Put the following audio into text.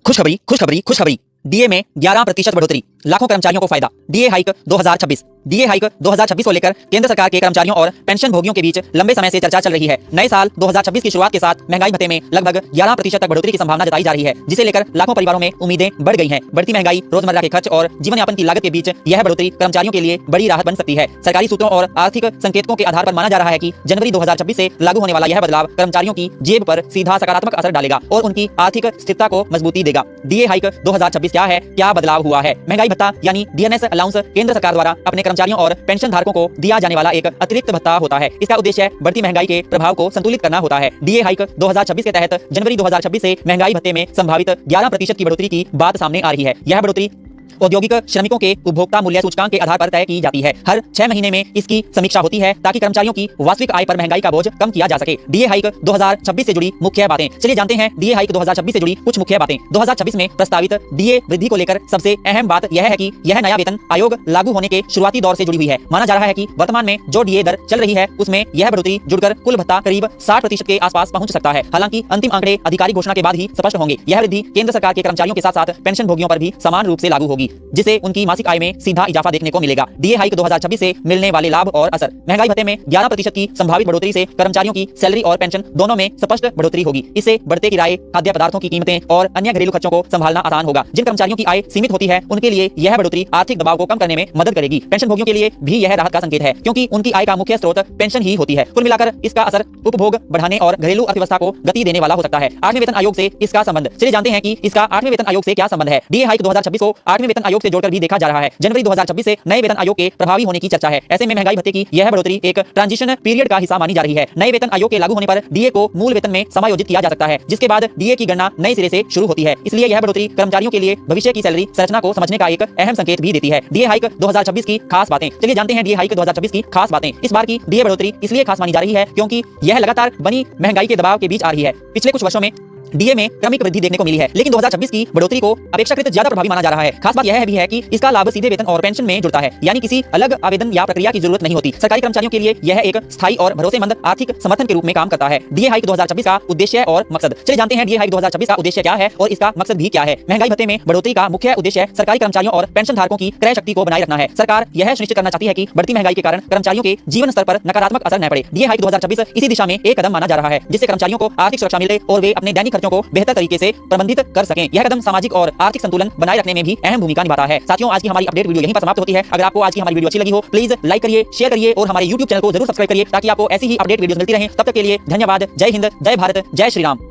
खुशखबरी। डीए में 11% बढ़ोतरी, लाखों कर्मचारियों को फायदा। DA hike 2026। डीए हाइक 2026 को लेकर केंद्र सरकार के कर्मचारियों और पेंशन भोगियों के बीच लंबे समय से चर्चा चल रही है। नए साल 2026 की शुरुआत के साथ महंगाई भत्ते में लगभग 11% तक बढ़ोतरी की संभावना जताई जा रही है, जिसे लेकर लाखों परिवारों में उम्मीदें बढ़ गई हैं। बढ़ती महंगाई, रोजमर्रा के खर्च और जीवन यापन की लागत के बीच यह बढ़ोतरी कर्मचारियों के लिए बड़ी राहत बन सकती है। सरकारी सूत्रों और आर्थिक संकेतकों के आधार पर माना जा रहा है कि जनवरी 2026 से लागू होने वाला यह बदलाव कर्मचारियों की जेब पर सीधा सकारात्मक असर डालेगा और उनकी आर्थिक स्थिरता को मजबूती देगा। डीए हाइक 2026 क्या है, क्या बदलाव हुआ है? महंगाई भत्ता यानी डीएनएस अलाउंस केंद्र सरकार द्वारा अपने कर्मचारियों और पेंशन धारकों को दिया जाने वाला एक अतिरिक्त भत्ता होता है। इसका उद्देश्य बढ़ती महंगाई के प्रभाव को संतुलित करना होता है। डीए हाइक 2026 के तहत जनवरी 2026 से महंगाई भत्ते में संभावित 11% की बढ़ोतरी की बात सामने आ रही है। यह बढ़ोतरी औद्योगिक श्रमिकों के उपभोक्ता मूल्य सूचकांक के आधार पर तय की जाती है। हर 6 महीने में इसकी समीक्षा होती है ताकि कर्मचारियों की वास्तविक आय पर महंगाई का बोझ कम किया जा सके। डीए हाइक 2026 से जुड़ी मुख्य बातें। चलिए जानते हैं डीए हाइक 2026 से जुड़ी कुछ मुख्य बातें। 2026 में प्रस्तावित डीए वृद्धि को लेकर सबसे अहम बात यह है कि यह नया वेतन आयोग लागू होने के शुरुआती दौर से जुड़ी हुई है। माना जा रहा है कि वर्तमान में जो डीए दर चल रही है उसमें यह बढ़ोतरी जुड़कर कुल भत्ता करीब 60% के आसपास पहुंच सकता है। हालांकि अंतिम आंकड़े आधिकारिक घोषणा के बाद ही स्पष्ट होंगे। यह वृद्धि केंद्र सरकार के कर्मचारियों के साथ साथ पेंशन भोगियों पर भी समान रूप से लागू होगी, जिससे उनकी मासिक आय में सीधा इजाफा देखने को मिलेगा। डीए हाइक 2026 से मिलने वाले लाभ और असर। महंगाई भत्ते में 11% की संभावित बढ़ोतरी से कर्मचारियों की सैलरी और पेंशन दोनों में स्पष्ट बढ़ोतरी होगी। इससे बढ़ते किराए, खाद्य पदार्थों की कीमतें और अन्य घरेलू खर्चों को संभालना आसान होगा। जिन कर्मचारियों की आय सीमित होती है उनके लिए यह बढ़ोतरी आर्थिक दबाव को कम करने में मदद करेगी। पेंशन भोगियों के लिए भी यह राहत का संकेत है, क्योंकि उनकी आय का मुख्य स्रोत पेंशन ही होती है। कुल मिलाकर इसका असर उपभोग बढ़ाने और घरेलू अर्थव्यवस्था को गति देने वाला हो सकता है। 8वें वेतन आयोग से इसका संबंध। चलिए जानते हैं कि इसका 8वें वेतन आयोग से क्या संबंध है। डीए हाइक 2026 को 8वें वेतन आयोग से जोड़कर भी देखा जा रहा है। जनवरी 2026 से नए वेतन आयोग के प्रभावी होने की चर्चा है। ऐसे में महंगाई भत्ते की यह बढ़ोतरी एक ट्रांजिशन पीरियड का हिस्सा मानी जा रही है। नए वेतन आयोग के लागू होने पर डीए को मूल वेतन में समायोजित किया जा सकता है, जिसके बाद डीए की गणना नए सिरे से शुरू होती है। इसलिए यह बढ़ोतरी कर्मचारियों के लिए भविष्य की सैलरी संरचना को समझने का एक अहम संकेत भी देती है। डीए हाइक 2026 की खास बातें। चलिए जानते हैं डीए हाइक 2026 की खास बातें। इस बार की डीए बढ़ोतरी इसलिए खास मानी जा रही है क्योंकि यह लगातार बनी महंगाई के दबाव के बीच आ रही है। पिछले कुछ वर्षों में डीए में क्रमिक वृद्धि देखने को मिली है, लेकिन 2026 की बढ़ोतरी को अपेक्षाकृत ज्यादा प्रभावी माना जा रहा है। खास बात यह भी है कि इसका लाभ सीधे वेतन और पेंशन में जुड़ता है, यानी किसी अलग आवेदन या प्रक्रिया की जरूरत नहीं होती। सरकारी कर्मचारियों के लिए यह एक स्थायी और भरोसेमंद आर्थिक समर्थन के रूप में काम करता है। डीए हाइक 2026 का उद्देश्य और मकसद। चलिए जानते हैं डीए हाइक 2026 का उद्देश्य क्या है और इसका मकसद भी क्या है। महंगाई भत्ते में बढ़ोतरी का मुख्य उद्देश्य सरकारी कर्मचारियों और पेंशन धारकों की क्रय शक्ति को बनाए रखना है। सरकार यह सुनिश्चित करना चाहती है कि बढ़ती महंगाई के कारण कर्मचारियों के जीवन स्तर पर नकारात्मक असर न पड़े। डीए हाइक 2026 इसी दिशा में एक कदम माना जा रहा है, जिससे कर्मचारियों को आर्थिक सुरक्षा मिले और वे अपने दैनिक खर्चों को बेहतर तरीके से प्रबंधित कर सकें। यह कदम सामाजिक और आर्थिक संतुलन बनाए रखने में भी अहम भूमिका निभाता है। साथियों, आज की हमारी अपडेट वीडियो यहीं पर समाप्त होती है। अगर आपको आज की हमारी वीडियो अच्छी लगी हो, प्लीज लाइक करिए, शेयर करिए और हमारे YouTube चैनल को जरूर सब्सक्राइब करिए ताकि आपको ऐसी ही अपडेट वीडियोस मिलती रहें। तब तक के लिए धन्यवाद। जय हिंद, जय भारत, जय श्री राम।